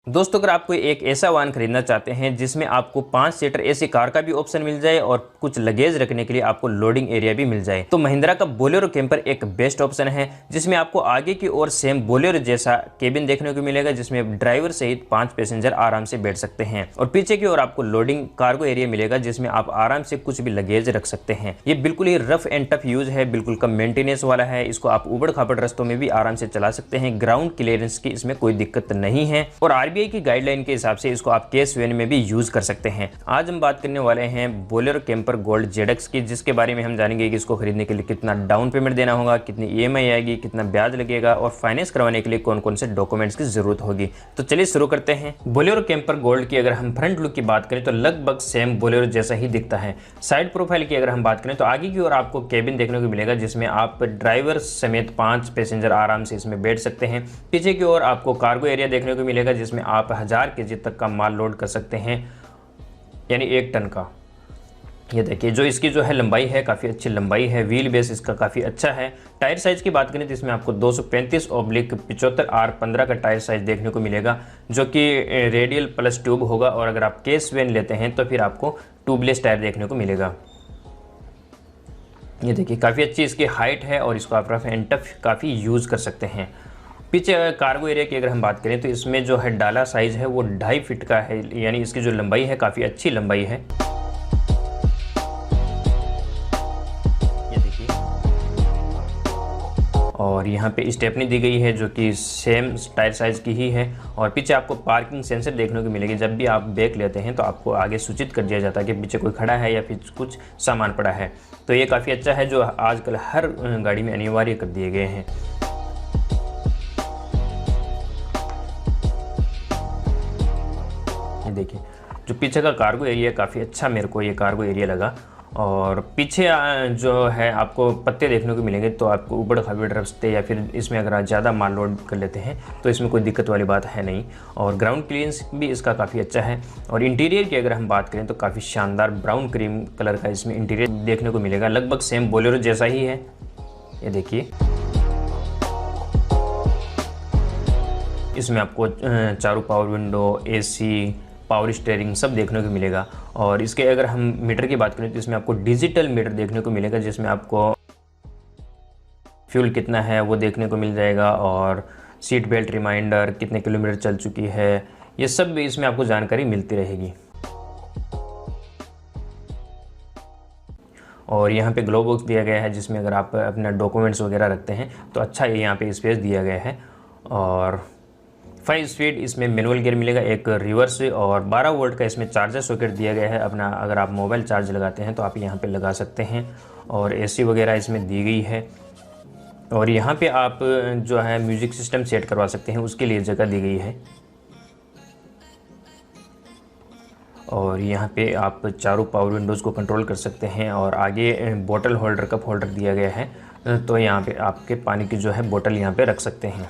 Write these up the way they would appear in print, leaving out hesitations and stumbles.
दोस्तों, अगर आप कोई एक ऐसा वाहन खरीदना चाहते हैं जिसमें आपको 5 सीटर एसी कार का भी ऑप्शन मिल जाए और कुछ लगेज रखने के लिए आपको लोडिंग एरिया भी मिल जाए, तो महिंद्रा का बोलेरो कैंपर एक बेस्ट ऑप्शन है, जिसमें आपको आगे की ओर सेम बोलेरो जैसा केबिन देखने को मिलेगा, जिसमें ड्राइवर सहित 5 पैसेंजर आराम से बैठ सकते हैं और पीछे की ओर आपको लोडिंग कार्गो एरिया मिलेगा, जिसमें आप आराम से कुछ भी लगेज रख सकते हैं। ये बिल्कुल ही रफ एंड टफ यूज है, बिल्कुल कम मेंटेनेंस वाला है। इसको आप उबड़ खाबड़ रास्तों में भी आराम से चला सकते हैं। ग्राउंड क्लियरेंस की इसमें कोई दिक्कत नहीं है और आरबीआई की गाइडलाइन के हिसाब से इसको आप केस वैन में भी यूज कर सकते हैं। आज हम बात करने वाले हैं बोलेरो कैंपर गोल्ड जेडक्स की, जिसके बारे में हम जानेंगे कि इसको खरीदने के लिए कितना डाउन पेमेंट देना होगा, कितनी ईएमआई आएगी, कितना ब्याज लगेगा और फाइनेंस करवाने के लिए कौन कौन से डॉक्यूमेंट्स की जरूरत होगी। तो चलिए शुरू करते हैं। बोलेरो कैंपर गोल्ड की अगर हम फ्रंट लुक की बात करें तो लगभग सेम बोलेरो जैसा ही दिखता है। साइड प्रोफाइल की अगर हम बात करें तो आगे की ओर आपको केबिन देखने को मिलेगा, जिसमें आप ड्राइवर समेत 5 पैसेंजर आराम से इसमें बैठ सकते हैं। पीछे की ओर आपको कार्गो एरिया देखने को मिलेगा, जिसमें आप 1000 केजी तक का माल लोड कर सकते हैं, यानी 1 टन का। ये देखिए, जो इसकी जो है लंबाई है काफ़ी अच्छी लंबाई है। व्हील बेस इसका काफ़ी अच्छा है। टायर साइज़ की बात करें तो इसमें आपको 235/75 R15 का टायर साइज़ देखने को मिलेगा, जो कि रेडियल प्लस ट्यूब होगा। और अगर आप केस वैन लेते हैं तो फिर आपको ट्यूबलेस टायर देखने को मिलेगा। ये देखिए, काफ़ी अच्छी इसकी हाइट है और इसको आप रफ एंड टफ काफ़ी यूज़ कर सकते हैं। पीछे कार्गो एरिया की अगर हम बात करें तो इसमें जो है डाला साइज़ है वो 2.5 फीट का है, यानी इसकी जो लंबाई है काफ़ी अच्छी लंबाई है। ये देखिए, और यहाँ पे स्टेपनी दी गई है जो कि सेम टायर साइज़ की ही है। और पीछे आपको पार्किंग सेंसर देखने को मिलेगी। जब भी आप ब्रेक लेते हैं तो आपको आगे सूचित कर दिया जाता है कि पीछे कोई खड़ा है या फिर कुछ सामान पड़ा है। तो ये काफ़ी अच्छा है, जो आजकल हर गाड़ी में अनिवार्य कर दिए गए हैं। देखिए, जो पीछे का कार्गो एरिया काफ़ी अच्छा मेरे को ये कार्गो एरिया लगा। और पीछे जो है आपको पत्ते देखने को मिलेंगे, तो आपको ऊबड़ खाबड़ रास्ते या फिर इसमें अगर आप ज़्यादा माल लोड कर लेते हैं तो इसमें कोई दिक्कत वाली बात है नहीं। और ग्राउंड क्लियरेंस भी इसका काफ़ी अच्छा है। और इंटीरियर की अगर हम बात करें तो काफ़ी शानदार ब्राउन क्रीम कलर का इसमें इंटीरियर देखने को मिलेगा, लगभग सेम बोलेरो जैसा ही है। ये देखिए, इसमें आपको चारों power window, AC, power steering सब देखने को मिलेगा। और इसके अगर हम मीटर की बात करें तो इसमें आपको डिजिटल मीटर देखने को मिलेगा, जिसमें आपको फ्यूल कितना है वो देखने को मिल जाएगा और सीट बेल्ट रिमाइंडर, कितने किलोमीटर चल चुकी है, ये सब भी इसमें आपको जानकारी मिलती रहेगी। और यहाँ पे ग्लो बॉक्स दिया गया है, जिसमें अगर आप अपना डॉक्यूमेंट्स वगैरह रखते हैं तो अच्छा यहाँ पे स्पेस दिया गया है। और 5 स्पीड इसमें मैनुअल गियर मिलेगा, एक रिवर्स, और 12 वोल्ट का इसमें चार्जर सॉकेट दिया गया है। अपना अगर आप मोबाइल चार्ज लगाते हैं तो आप यहाँ पे लगा सकते हैं। और एसी वगैरह इसमें दी गई है। और यहाँ पे आप जो है म्यूज़िक सिस्टम सेट करवा सकते हैं, उसके लिए जगह दी गई है। और यहाँ पे आप चारों पावर विंडोज़ को कंट्रोल कर सकते हैं। और आगे बोतल होल्डर, कप होल्डर दिया गया है, तो यहाँ पे आपके पानी की जो है बोतल यहाँ पे रख सकते हैं।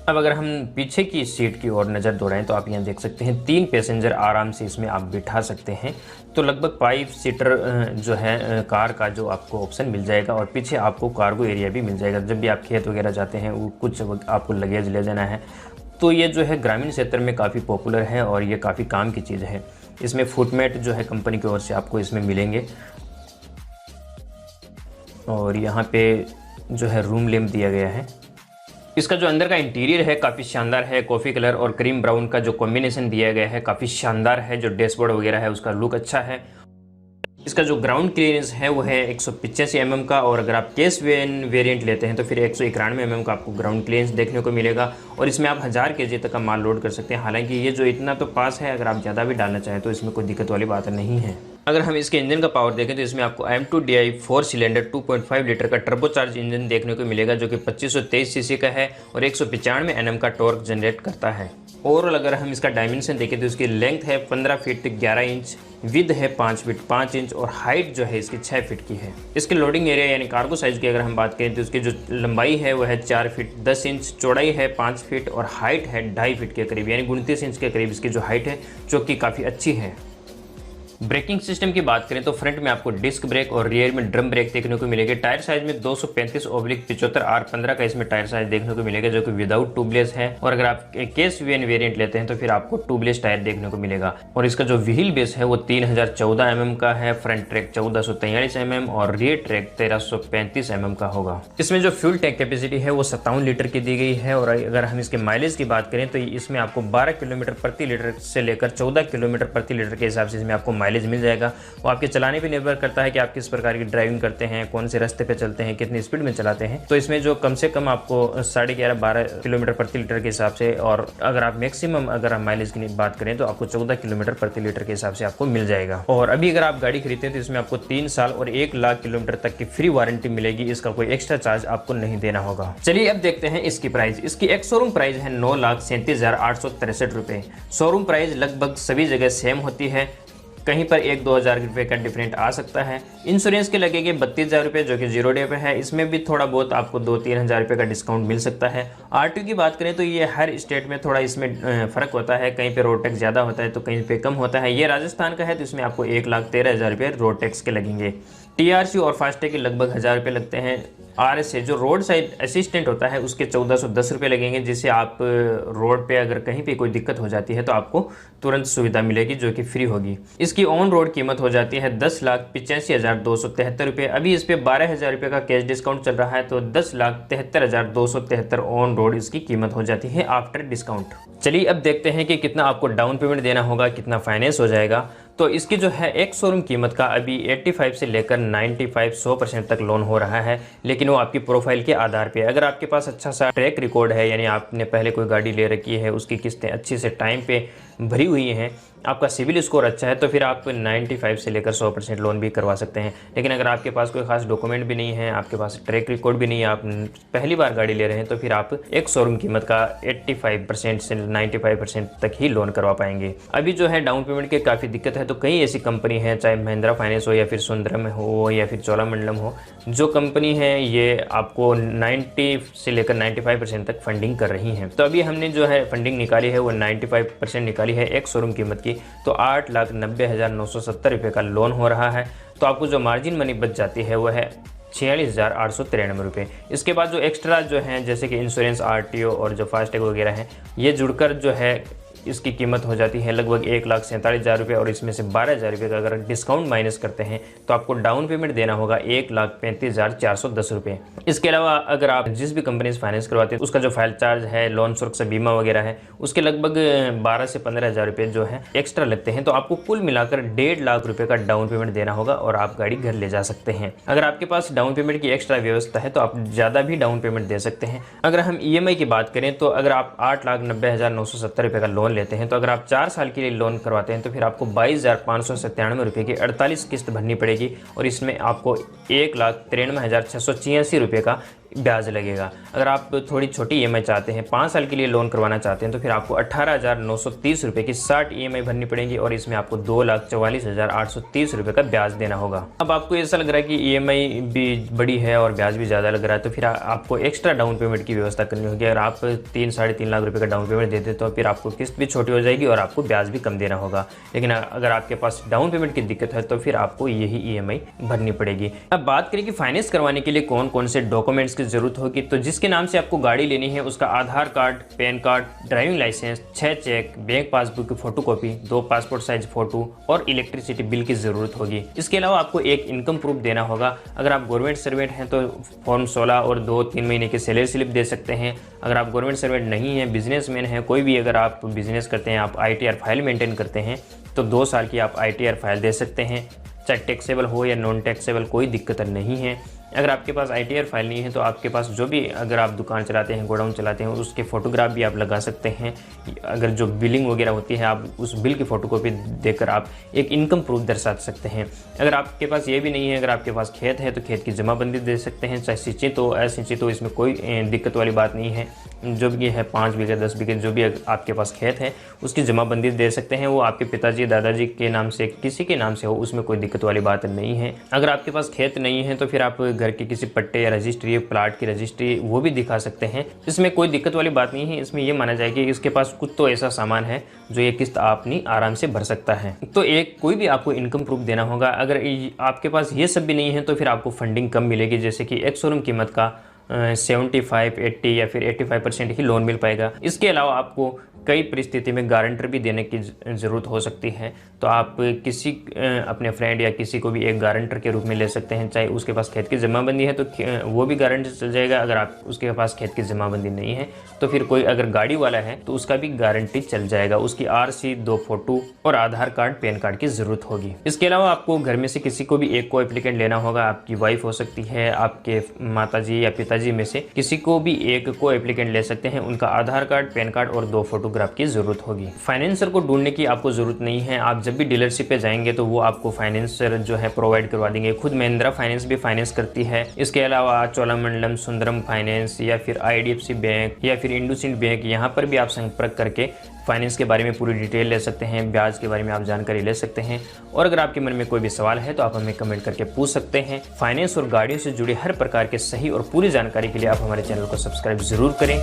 अब अगर हम पीछे की सीट की ओर नज़र दौड़ाएं तो आप यहाँ देख सकते हैं 3 पैसेंजर आराम से इसमें आप बिठा सकते हैं। तो लगभग 5 सीटर जो है कार का जो आपको ऑप्शन मिल जाएगा। और पीछे आपको कार्गो एरिया भी मिल जाएगा। जब भी आप खेत वगैरह जाते हैं, वो कुछ आपको लगेज ले जाना है, तो ये जो है ग्रामीण क्षेत्र में काफ़ी पॉपुलर है और ये काफ़ी काम की चीज़ है। इसमें फुटमेट जो है कंपनी की ओर से आपको इसमें मिलेंगे। और यहाँ पे जो है रूम लैम्प दिया गया है। इसका जो अंदर का इंटीरियर है काफ़ी शानदार है। कॉफ़ी कलर और क्रीम ब्राउन का जो कॉम्बिनेशन दिया गया है काफ़ी शानदार है। जो डैशबोर्ड वगैरह है उसका लुक अच्छा है। इसका जो ग्राउंड क्लियरेंस है वो है 185 mm का। और अगर आप केस वैन वेरिएंट लेते हैं तो फिर 191 mm का आपको ग्राउंड क्लियरेंस देखने को मिलेगा। और इसमें आप 1000 kg तक का माल लोड कर सकते हैं। हालांकि ये जो इतना तो पास है, अगर आप ज़्यादा भी डालना चाहें तो इसमें कोई दिक्कत वाली बात नहीं है। अगर हम इसके इंजन का पावर देखें तो इसमें आपको M2DI 4 सिलेंडर 2.5 लीटर का टर्बोचार्ज इंजन देखने को मिलेगा, जो कि 2523 सीसी का है और 195 Nm का टॉर्क जनरेट करता है। ओवरऑल अगर हम इसका डायमेंशन देखें तो इसकी लेंथ है 15 फीट 11 इंच, विड्थ है 5 फीट 5 इंच और हाइट जो है इसकी 6 फीट की है। इसके लोडिंग एरिया यानी कार्गो साइज की अगर हम बात करें तो इसकी जो लंबाई है वो है 4 फीट 10 इंच, चौड़ाई है 5 फीट और हाइट है 2.5 फीट के करीब, यानी 29 इंच के करीब इसकी जो हाइट है, जो कि काफ़ी अच्छी है। ब्रेकिंग सिस्टम की बात करें तो फ्रंट में आपको डिस्क ब्रेक और रियर में ड्रम ब्रेक देखने को मिलेगा। टायर साइज में 235/75 R15 का इसमें टायर साइज देखने को मिलेगा, जो कि विदाउट ट्यूबलेस है। और अगर आप केस वीएन वेरिएंट लेते हैं तो फिर आपको ट्यूबलेस टायर देखने को मिलेगा। और इसका जो व्हील बेस है वो 3014 mm का है, फ्रंट ट्रैक 1443 mm और रियर ट्रैक 1335 mm का होगा। इसमें जो फ्यूल टैंक कैपेसिटी है वो 57 लीटर की दी गई है। और अगर हम इसके माइलेज की बात करें तो इसमें आपको 12 किलोमीटर प्रति लीटर से लेकर 14 किलोमीटर प्रति लीटर के हिसाब से इसमें आपको माइलेज मिल जाएगा। वो आपके चलाने पर निर्भर करता है कि आप किस प्रकार की ड्राइविंग करते हैं, कौन से रास्ते पे चलते हैं, कितनी स्पीड में चलाते हैं। तो इसमें जो कम से कम आपको 11.5-12 किलोमीटर प्रति लीटर के हिसाब से, और अगर आप मैक्सिमम अगर आप माइलेज की बात करें तो आपको 14 किलोमीटर प्रति लीटर के हिसाब से आपको मिल जाएगा। और अभी अगर आप गाड़ी खरीदते हैं तो इसमें आपको 3 साल और 1 लाख किलोमीटर तक की फ्री वारंटी मिलेगी। इसका कोई एक्स्ट्रा चार्ज आपको नहीं देना होगा। चलिए अब देखते हैं इसकी प्राइस। इसकी एक शोरूम प्राइस है 9,37,863 रुपए। शोरूम प्राइस लगभग सभी जगह सेम होती है, कहीं पर 1-2 हज़ार रुपये का डिफरेंट आ सकता है। इंश्योरेंस के लगेंगे 32,000 रुपये, जो कि 0 डे पे है। इसमें भी थोड़ा बहुत आपको 2-3 हज़ार रुपये का डिस्काउंट मिल सकता है। आरटीओ की बात करें तो ये हर स्टेट में थोड़ा इसमें फ़र्क होता है, कहीं पे रोड टैक्स ज़्यादा होता है तो कहीं पे कम होता है। ये राजस्थान का है तो इसमें आपको 1,13,000 रुपये रोड टैक्स के लगेंगे। टीआरसी और फास्टैग के लगभग 1,000 रुपये लगते हैं। आरएसए जो रोड साइड असिस्टेंट होता है उसके 1,410 रुपये लगेंगे, जिससे आप रोड पे अगर कहीं पे कोई दिक्कत हो जाती है तो आपको तुरंत सुविधा मिलेगी, जो कि फ्री होगी। इसकी ऑन रोड कीमत हो जाती है 10,85,273 रुपये। अभी इस पे 12,000 रुपये का कैश डिस्काउंट चल रहा है, तो 10,73,273 ऑन रोड इसकी कीमत हो जाती है आफ्टर डिस्काउंट। चलिए अब देखते हैं कि कितना आपको डाउन पेमेंट देना होगा, कितना फाइनेंस हो जाएगा। तो इसकी जो है एक शोरूम कीमत का अभी 85 से लेकर 95-100% तक लोन हो रहा है, लेकिन वो आपकी प्रोफाइल के आधार पे। अगर आपके पास अच्छा सा ट्रैक रिकॉर्ड है, यानी आपने पहले कोई गाड़ी ले रखी है, उसकी किस्तें अच्छी से टाइम पे भरी हुई हैं, आपका सिविल स्कोर अच्छा है, तो फिर आप 95 से लेकर 100% लोन भी करवा सकते हैं। लेकिन अगर आपके पास कोई खास डॉक्यूमेंट भी नहीं है, आपके पास ट्रैक रिकॉर्ड भी नहीं है, आप पहली बार गाड़ी ले रहे हैं, तो फिर आप एक शोरूम कीमत का 85% से 95% तक ही लोन करवा पाएंगे। अभी जो है डाउन पेमेंट की काफ़ी दिक्कत है, तो कई ऐसी कंपनी है, चाहे महिंद्रा फाइनेंस हो या फिर सुंदरम हो या फिर चोलामंडलम हो, जो कंपनी है ये आपको 90 से लेकर 95% तक फंडिंग कर रही हैं। तो अभी हमने जो है फंडिंग निकाली है वो 95% निकाली है एक शोरूम कीमत की, तो 8,90,970 रुपये का लोन हो रहा है। तो आपको जो मार्जिन मनी बच जाती है वो है 46,893 रुपये। इसके बाद जो एक्स्ट्रा जो है, जैसे कि इंश्योरेंस, आरटीओ और जो फास्टैग वगैरह हैं, ये जुड़कर जो है इसकी कीमत हो जाती है लगभग 1,47,000 रुपये। और इसमें से 12,000 रुपये का अगर डिस्काउंट माइनस करते हैं तो आपको डाउन पेमेंट देना होगा 1,35,410 रुपये। इसके अलावा अगर आप जिस भी कंपनी से फाइनेंस करवाते हैं उसका जो फाइल चार्ज है, लोन सुरक्षा बीमा वगैरह है, उसके लगभग 12 से 15,000 रुपये जो है एक्स्ट्रा लगते हैं। तो आपको कुल मिलाकर 1.5 लाख रुपये का डाउन पेमेंट देना होगा और आप गाड़ी घर ले जा सकते हैं। अगर आपके पास डाउन पेमेंट की एक्स्ट्रा व्यवस्था है तो आप ज़्यादा भी डाउन पेमेंट दे सकते हैं। अगर हम EMI की बात करें तो अगर आप 8,90,970 रुपये का लोन लेते हैं, तो अगर आप 4 साल के लिए लोन करवाते हैं तो फिर आपको 22,597 रुपये की 48 किस्त भरनी पड़ेगी। और इसमें आपको 1,93,686 रुपये का ब्याज लगेगा। अगर आप थोड़ी छोटी EMI चाहते हैं, 5 साल के लिए लोन करवाना चाहते हैं, तो फिर आपको 18,930 रुपये की 60 EMI भरनी पड़ेगी और इसमें आपको 2,44,830 रुपये का ब्याज देना होगा। अब आपको ऐसा लग रहा है कि EMI भी बड़ी है और ब्याज भी ज़्यादा लग रहा है, तो फिर आपको एक्स्ट्रा डाउन पेमेंट की व्यवस्था करनी होगी। अगर आप 3-3.5 लाख रुपये का डाउन पेमेंट देते तो फिर आपको किस्त भी छोटी हो जाएगी और आपको ब्याज भी कम देना होगा। लेकिन अगर आपके पास डाउन पेमेंट की दिक्कत है तो फिर आपको यही EMI भरनी पड़ेगी। अब बात करें कि फाइनेंस करवाने के लिए कौन कौन से डॉक्यूमेंट्स की जरूरत होगी, तो जिसके नाम से आपको गाड़ी लेनी है उसका Aadhaar card, PAN card, driving licence, 6 cheque, bank passbook की फोटोकॉपी, 2 पासपोर्ट साइज फोटो और इलेक्ट्रिसिटी बिल की जरूरत होगी। इसके अलावा आपको एक इनकम प्रूफ देना होगा। अगर आप गवर्नमेंट सर्वेंट हैं तो फॉर्म 16 और 2-3 महीने की सैलरी स्लिप दे सकते हैं। अगर आप गवर्नमेंट सर्वेंट नहीं है, बिजनेसमैन है, कोई भी अगर आप बिजनेस करते हैं, आप ITR फाइल मेंटेन करते हैं, तो 2 साल की आप ITR फाइल दे सकते हैं। चाहे टैक्सेबल हो या नॉन टैक्सेबल, कोई दिक्कत नहीं है। अगर आपके पास ITR फाइल नहीं है तो आपके पास जो भी, अगर आप दुकान चलाते हैं, गोडाउन चलाते हैं, उसके फ़ोटोग्राफ भी आप लगा सकते हैं। अगर जो बिलिंग वगैरह होती है, आप उस बिल की फ़ोटोकॉपी देकर आप एक इनकम प्रूफ दर्शा सकते हैं। अगर आपके पास ये भी नहीं है, अगर आपके पास खेत है तो खेत की जमाबंदी दे सकते हैं, चाहे सिंचित हो असिंचित हो, इसमें कोई दिक्कत वाली बात नहीं है। जो भी है 5 बीघे 10 बीघे जो भी आपके पास खेत है उसकी जमाबंदी दे सकते हैं। वो आपके पिताजी दादाजी के नाम से, किसी के नाम से हो, उसमें कोई दिक्कत वाली बात नहीं है। अगर आपके पास खेत नहीं है तो फिर आप घर के किसी पट्टे या रजिस्ट्री, प्लाट की रजिस्ट्री, वो भी दिखा सकते हैं। इसमें कोई दिक्कत वाली बात नहीं है। इसमें ये माना जाए कि इसके पास कुछ तो ऐसा सामान है जो ये किस्त अपनी आराम से भर सकता है। तो एक कोई भी आपको इनकम प्रूफ देना होगा। अगर आपके पास ये सब भी नहीं है तो फिर आपको फंडिंग कम मिलेगी, जैसे कि एक शोरूम कीमत का 75, 80 या फिर 85% ही लोन मिल पाएगा। इसके अलावा आपको कई परिस्थिति में गारंटर भी देने की ज़रूरत हो सकती है। तो आप किसी अपने फ्रेंड या किसी को भी एक गारंटर के रूप में ले सकते हैं। चाहे उसके पास खेत की जमाबंदी है तो वो भी गारंटर चल जाएगा। अगर आप उसके पास खेत की जमाबंदी नहीं है तो फिर कोई अगर गाड़ी वाला है तो उसका भी गारंटी चल जाएगा। उसकी RC, 2 फोटो और आधार कार्ड, पैन कार्ड की ज़रूरत होगी। इसके अलावा आपको घर में से किसी को भी एक को एप्लीकेंट लेना होगा। आपकी वाइफ हो सकती है, आपके माताजी या पिताजी में से किसी को भी एक को एप्लीकेंट ले सकते हैं। उनका आधार कार्ड, पैन कार्ड और 2 फोटोग्राफ की ज़रूरत होगी। फाइनेंसर को ढूंढने की आपको ज़रूरत नहीं है। आप जब भी डीलरशिप पे जाएंगे तो वो आपको फाइनेंसर जो है प्रोवाइड करवा देंगे। खुद महिंद्रा फाइनेंस भी फाइनेंस करती है। इसके अलावा चोलामंडलम, सुंदरम फाइनेंस या फिर IDFC बैंक या फिर इंडसइंड बैंक, यहाँ पर भी आप संपर्क करके फाइनेंस के बारे में पूरी डिटेल ले सकते हैं। ब्याज के बारे में आप जानकारी ले सकते हैं। और अगर आपके मन में कोई भी सवाल है तो आप हमें कमेंट करके पूछ सकते हैं। फाइनेंस और गाड़ियों से जुड़ी हर प्रकार के सही और पूरी जानकारी के लिए आप हमारे चैनल को सब्सक्राइब जरूर करें।